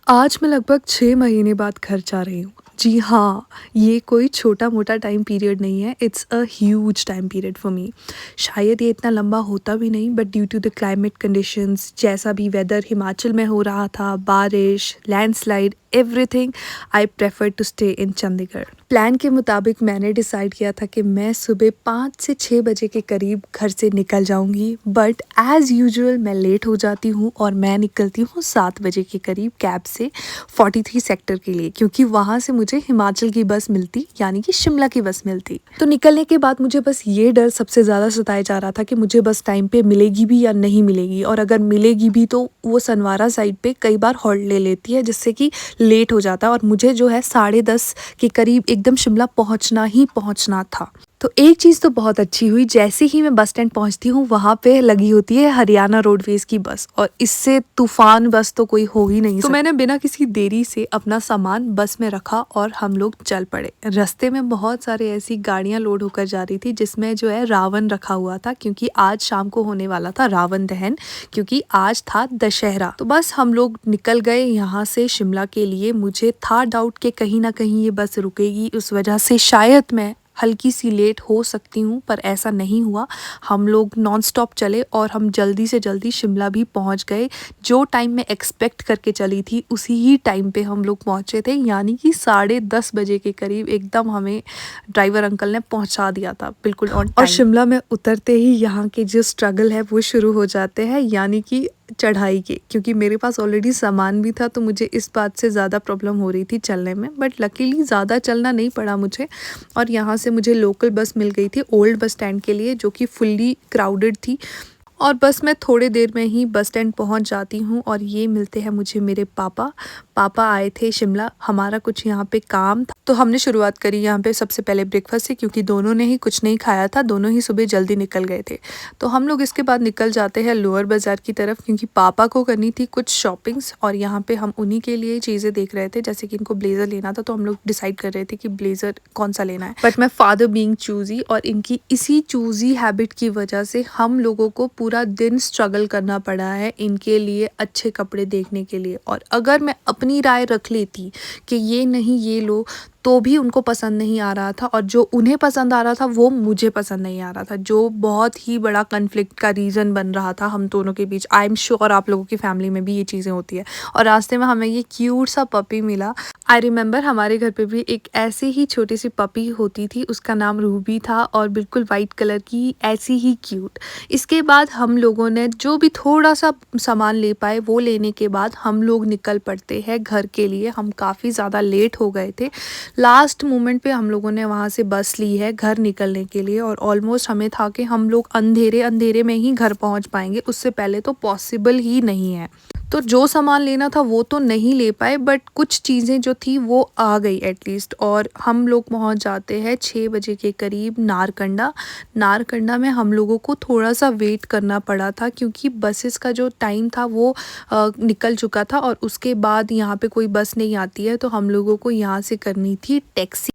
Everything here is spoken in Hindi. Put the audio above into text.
आज मैं लगभग 6 महीने बाद घर जा रही हूँ। जी हाँ, ये कोई छोटा-मोटा टाइम पीरियड नहीं है, it's a huge time period for me. शायद ये इतना लंबा होता भी नहीं but due to the climate conditions जैसा भी वेदर हिमाचल में हो रहा था, बारिश, landslide, everything, I prefer to stay in Chandigarh. Plan के मुताबिक मैंने डिसाइड किया था कि मैं सुबह 5 से 6 बजे के करीब घर से निकल जाऊंगी, बट एज़ यूजुअल मैं लेट हो जाती हूँ और मैं निकलती हूँ 7 बजे के करीब कैब से 43 सेक्टर के लिए, क्योंकि वहाँ से मुझे हिमाचल की बस मिलती, यानी कि शिमला की बस मिलती। तो निकलने के बाद मुझे बस ये डर सबसे ज़्यादा सताया जा रहा था कि मुझे बस टाइम पे मिलेगी भी या नहीं मिलेगी, और अगर मिलेगी भी तो वो सनवारा साइड पे कई बार हॉल्ट ले लेती है, जिससे कि लेट हो जाता है और मुझे जो है 10:30 के करीब एकदम शिमला पहुंचना ही पहुंचना था। तो एक चीज़ तो बहुत अच्छी हुई, जैसे ही मैं बस स्टैंड पहुंचती हूँ वहाँ पे लगी होती है हरियाणा रोडवेज़ की बस, और इससे तूफान बस तो कोई हो ही नहीं सकता। तो मैंने बिना किसी देरी से अपना सामान बस में रखा और हम लोग चल पड़े। रास्ते में बहुत सारे ऐसी गाड़ियाँ लोड होकर जा रही थी जिसमें जो है रावण रखा हुआ था, क्योंकि आज शाम को होने वाला था रावण दहन, क्योंकि आज था दशहरा। तो बस हम लोग निकल गए यहाँ से शिमला के लिए। मुझे था डाउट कि कहीं ना कहीं ये बस रुकेगी, उस वजह से शायद मैं हल्की सी लेट हो सकती हूँ, पर ऐसा नहीं हुआ। हम लोग नॉन स्टॉप चले और हम जल्दी से जल्दी शिमला भी पहुँच गए। जो टाइम मैं एक्सपेक्ट करके चली थी उसी ही टाइम पे हम लोग पहुँचे थे, यानी कि 10:30 बजे के करीब एकदम हमें ड्राइवर अंकल ने पहुँचा दिया था, बिल्कुल ऑन टाइम। और शिमला में उतरते ही यहाँ के जो स्ट्रगल है वो शुरू हो जाते हैं, यानी कि चढ़ाई के, क्योंकि मेरे पास ऑलरेडी सामान भी था तो मुझे इस बात से ज़्यादा प्रॉब्लम हो रही थी चलने में, बट लकीली ज़्यादा चलना नहीं पड़ा मुझे। और यहाँ से मुझे लोकल बस मिल गई थी ओल्ड बस स्टैंड के लिए, जो कि फुल्ली क्राउडेड थी। और बस मैं थोड़े देर में ही बस स्टैंड पहुँच जाती हूँ और ये मिलते हैं मुझे मेरे पापा। पापा आए थे शिमला, हमारा कुछ यहाँ पे काम था, तो हमने शुरुआत करी यहाँ पे सबसे पहले ब्रेकफास्ट से, क्योंकि दोनों ने ही कुछ नहीं खाया था, दोनों ही सुबह जल्दी निकल गए थे। तो हम लोग इसके बाद निकल जाते हैं लोअर बाज़ार की तरफ, क्योंकि पापा को करनी थी कुछ शॉपिंग्स, और यहाँ पे हम उन्हीं के लिए चीज़ें देख रहे थे, जैसे कि इनको ब्लेज़र लेना था, तो हम लोग डिसाइड कर रहे थे कि ब्लेज़र कौन सा लेना है। बट मैं फादर बीइंग चूज़ी, और इनकी इसी चूज़ी हैबिट की वजह से हम लोगों को पूरा दिन स्ट्रगल करना पड़ा है इनके लिए अच्छे कपड़े देखने के लिए। और अगर मैं अपनी राय रख लेती कि ये नहीं ये लो, तो भी उनको पसंद नहीं आ रहा था, और जो उन्हें पसंद आ रहा था वो मुझे पसंद नहीं आ रहा था, जो बहुत ही बड़ा कन्फ्लिक्ट का रीज़न बन रहा था हम दोनों के बीच। आई एम श्योर आप लोगों की फैमिली में भी ये चीज़ें होती है। और रास्ते में हमें ये क्यूट सा पपी मिला। आई रिमेंबर हमारे घर पे भी एक ऐसे ही छोटी सी पपी होती थी, उसका नाम रूबी था, और बिल्कुल वाइट कलर की, ऐसी ही क्यूट। इसके बाद हम लोगों ने जो भी थोड़ा सा सामान ले पाए वो लेने के बाद हम लोग निकल पड़ते हैं घर के लिए। हम काफ़ी ज़्यादा लेट हो गए थे। लास्ट मोमेंट पे हम लोगों ने वहाँ से बस ली है घर निकलने के लिए, और ऑलमोस्ट हमें था कि हम लोग अंधेरे अंधेरे में ही घर पहुँच पाएंगे, उससे पहले तो पॉसिबल ही नहीं है। तो जो सामान लेना था वो तो नहीं ले पाए, बट कुछ चीज़ें जो थी वो आ गई एटलीस्ट, और हम लोग पहुंच जाते हैं 6 बजे के करीब नारकंडा। नारकंडा में हम लोगों को थोड़ा सा वेट करना पड़ा था, क्योंकि बसेस का जो टाइम था वो निकल चुका था, और उसके बाद यहाँ पे कोई बस नहीं आती है, तो हम लोगों को यहाँ से करनी थी टैक्सी।